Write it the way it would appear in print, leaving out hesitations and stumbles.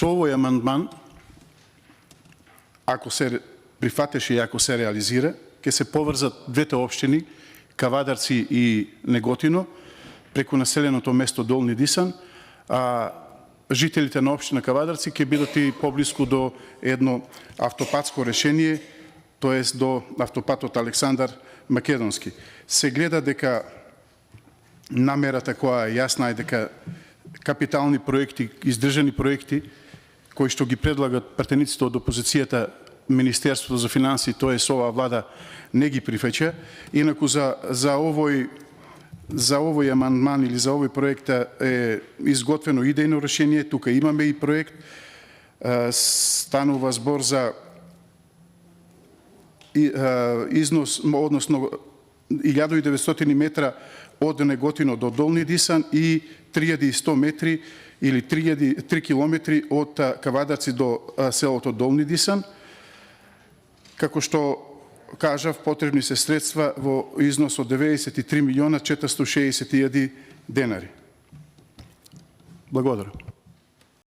Со овој амандман, ако се прифатеше и ако се реализира, ќе се поврзат двете општини, Кавадарци и Неготино, преку населеното место Долни Дисан, а жителите на општина Кавадарци ќе бидат и поблиску до едно автопатско решение, тоест до автопатот Александар Македонски. Се гледа дека намерата која е јасна е дека капитални проекти, издржани проекти, кои што ги предлагат пратениците од опозицијата, Министерството за финансии, тоест оваа влада, не ги прифаќа. Инаку за овој амандман или за овој проект е изготвено идејно решение. Тука имаме и проект. Станува збор за износ, односно 1900 метра од Неготино до Долни Дисан и 3100 метри или 3 километри од Кавадарци до селото Долни Дисан. Како што кажав, потребни се средства во износ од 93 милиона 460 илјади денари. Благодарам.